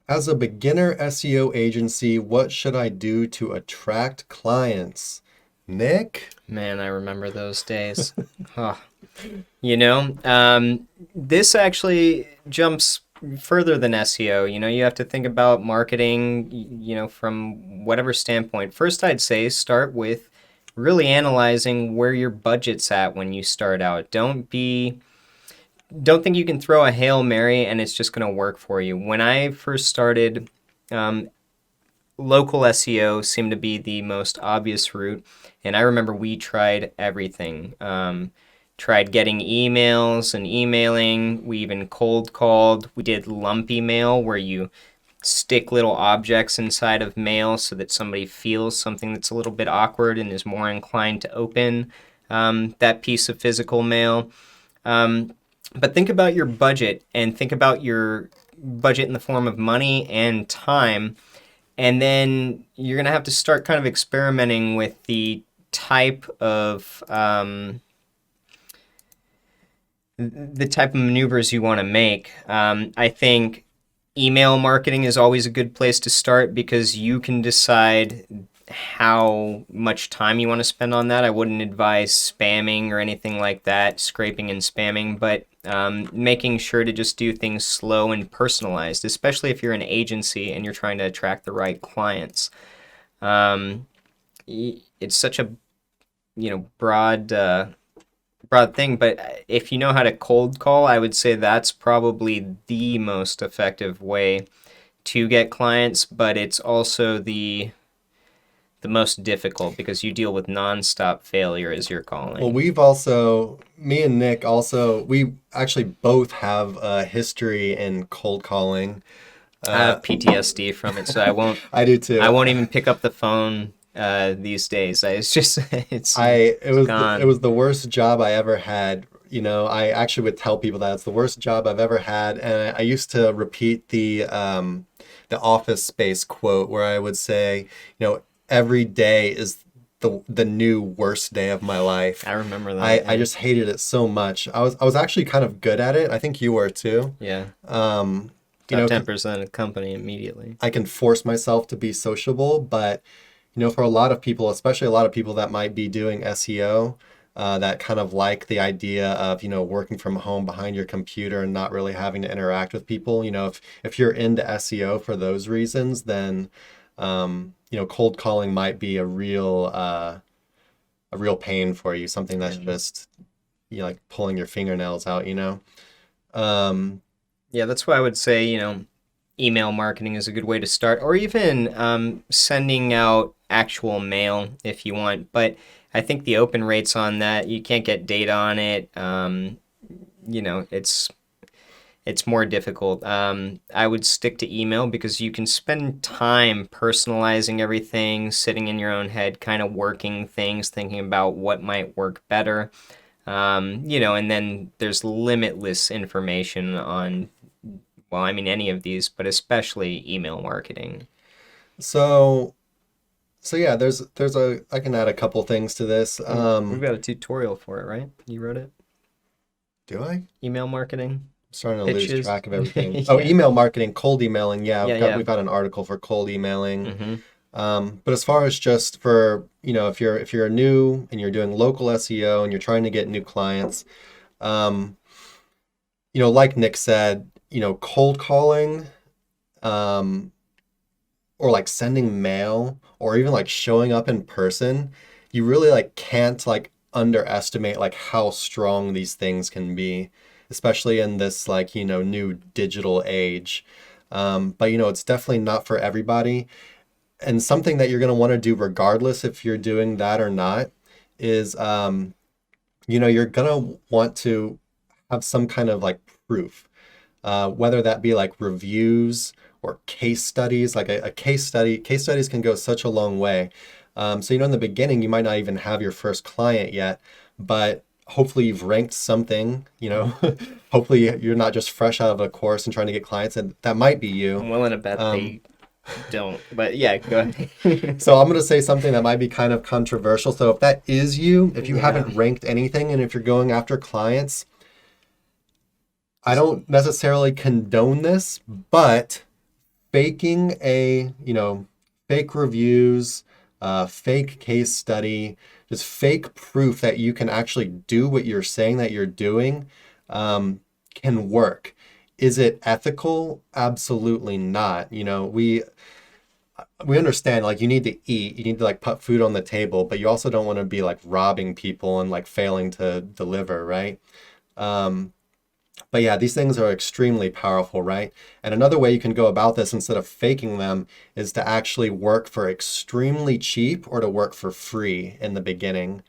As a beginner SEO agency, what should I do to attract clients? Nick? Man, I remember those days. Huh. This actually jumps further than SEO. You have to think about marketing, from whatever standpoint. First, I'd say start with really analyzing where your budget's at when you start out. Don't think you can throw a Hail Mary and it's just going to work for you. When I first started, um, local SEO seemed to be the most obvious route. And I remember we tried everything. Tried getting emails and emailing. We even cold called. We did lumpy mail where you stick little objects inside of mail so that somebody feels something that's a little bit awkward and is more inclined to open that piece of physical mail. Um, but think about your budget and think about your budget in the form of money and time, and then you're going to have to start kind of experimenting with the type of maneuvers you want to make. I think email marketing is always a good place to start because you can decide how much time you want to spend on that. I wouldn't advise spamming or anything like that, scraping and spamming, but making sure to just do things slow and personalized, especially if you're an agency and you're trying to attract the right clients. Um, it's such a broad thing, but if you know how to cold call, I would say that's probably the most effective way to get clients, but it's also the most difficult because you deal with nonstop failure as you're Well, calling. we've also, me and Nick also, we actually both have a history in cold calling. I Uh, have PTSD from it, so I won't I do I too. won't even pick up the phone these days. It's just It it's was it gone. was the worst job I ever had. I actually would tell people that it's the worst job I've ever had, and I used to repeat the Office Space quote where I would say, every day is the new worst day of my life. I remember that, I yeah. just hated it so much. I was actually kind of good at it. I think you were too. Yeah. Um, Top 'Cause 10% of the company immediately. I can force myself to be sociable, but for a lot of people, especially a lot of people that might be doing SEO, that kind of like the idea of, working from home behind your computer and not really having to interact with people. If you're into SEO for those reasons, then cold calling might be a real pain for you, something that's Yeah. just like pulling your fingernails out. Um, Yeah, that's why I would say, email marketing is a good way to start, or even sending out actual mail if you want. But I think the open rates on that, you can't get data on it. You know, it's it's more difficult. I would stick to email because you can spend time personalizing everything, sitting in your own head, kind of working things, thinking about what might work better. And then there's limitless information on, well, I mean, any of these, but especially email marketing. so so yeah, there's a I can add a couple things to this. We've got a tutorial for it, right? You wrote it? Do I? I'm Email marketing, starting to lose pitches. track of everything. Oh, Yeah. email marketing, cold emailing. Yeah, Yeah, we've yeah. got an article for cold emailing. Mm-hmm. But as far as just for, if you're new and you're doing local SEO and you're trying to get new clients, um, like Nick said, cold calling, um, or like sending mail or even like showing up in person, you really like can't like underestimate like how strong these things can be, especially in this like, new digital age. But it's definitely not for everybody. And something that you're going to want to do regardless if you're doing that or not is you're going to want to have some kind of like proof, whether that be like reviews or case studies. Like a case studies can go such a long way. So, in the beginning, you might not even have your first client yet, but hopefully you've ranked something. Hopefully you're not just fresh out of a course and trying to get clients, and that might be you. I'm willing to bet Um, they don't. But yeah, go ahead. so I'm going to say something that might be kind of controversial. So if that is you, if you Yeah. haven't ranked anything and if you're going after clients, I don't necessarily condone this, but faking fake reviews, fake case study, just fake proof that you can actually do what you're saying that you're doing, can work. Is it ethical? Absolutely not. We understand like you need to eat, you need to like put food on the table, but you also don't want to be like robbing people and like failing to deliver, right? Um, but yeah, these things are extremely powerful, right? And another way you can go about this instead of faking them is to actually work for extremely cheap or to work for free in the beginning.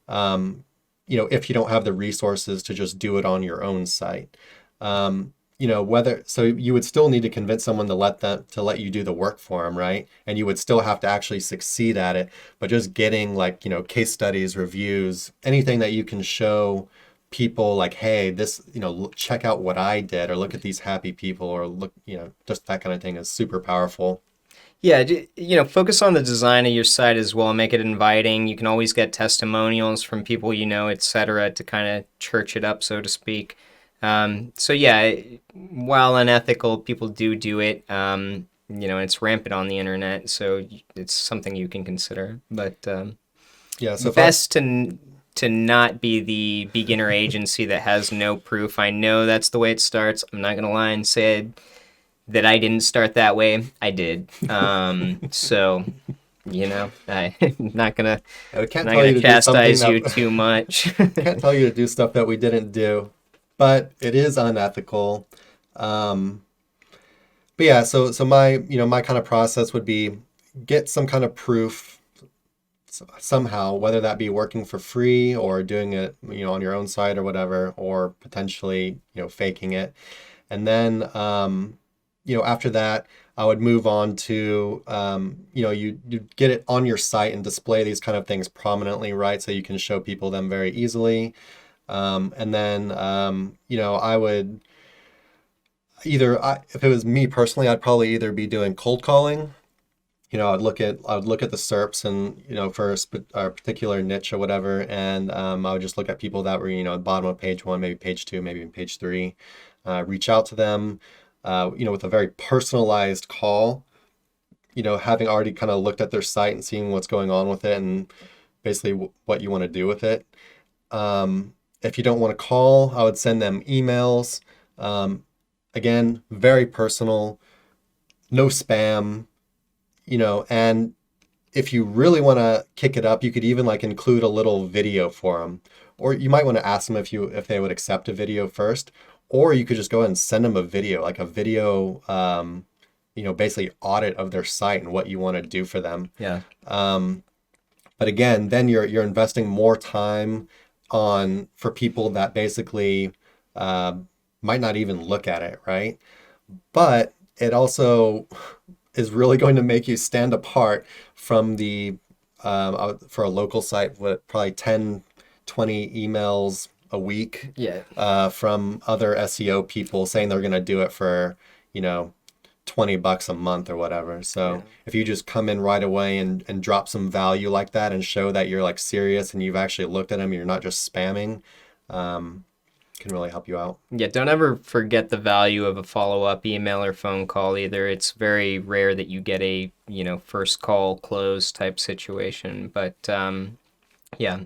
Um, if you don't have the resources to just do it on your own site. Whether so you would still need to convince someone to let you do the work for them, right? And you would still have to actually succeed at it. But just getting like, case studies, reviews, anything that you can show people like, hey, this, check out what I did, or look at these happy people, or look, just that kind of thing is super powerful. Yeah, focus on the design of your site as well. Make it inviting. You can always get testimonials from people you know, etc., to kind of church it up, so to speak. So yeah, while unethical, people do it. It's rampant on the internet, so it's something you can consider. But Yeah, so if I, best to not be the beginner agency that has no proof. I know that's the way it starts. I'm not gonna lie and say that I didn't start that way. I did. So I'm not gonna I can't not tell you gonna to do something chastise you that too much. can't tell you to do stuff that we didn't do, but it is unethical. Um, but yeah, so my kind of process would be get some kind of proof somehow, whether that be working for free or doing it, on your own site or whatever, or potentially, faking it. And then, after that, I would move on to, you get it on your site and display these kind of things prominently, right? So you can show people them very easily. And then, I would if it was me personally, I'd probably either be doing cold calling. I would look at the SERPs and for a particular niche or whatever, and I would just look at people that were at the bottom of page one, maybe page two, maybe even page three. Reach out to them, with a very personalized call. Having already kind of looked at their site and seeing what's going on with it and basically what you want to do with it. If you don't want to call, I would send them emails. Again, very personal, no spam. And if you really want to kick it up, you could even like include a little video for them, or you might want to ask them if they would accept a video first, or you could just go ahead and send them a video, like a video, basically audit of their site and what you want to do for them. Yeah. But again, then you're investing more time for people that basically might not even look at it, right? But it also is really going to make you stand apart from for a local site with probably 10, 20 emails a week Yeah. from other SEO people saying they're going to do it for, $20 a month or whatever. So Yeah. if you just come in right away and drop some value like that and show that you're like serious and you've actually looked at them, you're not just spamming, can really help you out. Yeah, don't ever forget the value of a follow-up email or phone call either. It's very rare that you get a, first call close type situation. But yeah,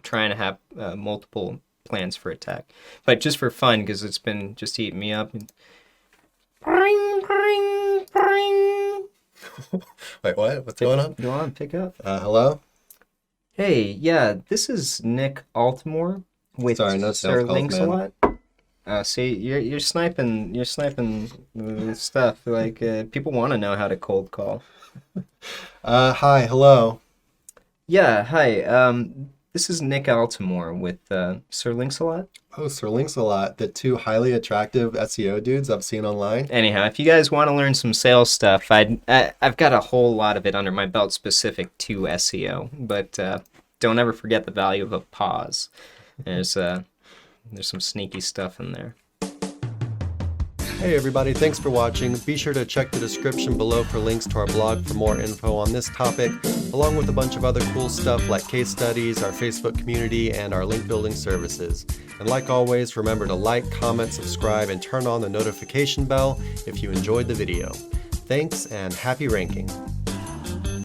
trying to have multiple plans for attack. But just for fun, because it's been just eating me up. Pring, pring, pring. Wait, what? What's going on? Go on, pick up. Hello? Hey, yeah, this is Nick Altimore with Sorry, no Sir sales calls, man. Links-a-lot. See, you're sniping stuff. Like people want to know how to cold call. Hi, hello. Yeah, hi. This is Nick Altimore with Sir Links-a-lot. Oh, Sir Links-a-lot, the two highly attractive SEO dudes I've seen online. Anyhow, if you guys want to learn some sales stuff, I've got a whole lot of it under my belt specific to SEO. But don't ever forget the value of a pause. There's some sneaky stuff in there. Hey everybody, thanks for watching. Be sure to check the description below for links to our blog for more info on this topic, along with a bunch of other cool stuff like case studies, our Facebook community, and our link building services. And like always, remember to like, comment, subscribe, and turn on the notification bell if you enjoyed the video. Thanks and happy ranking.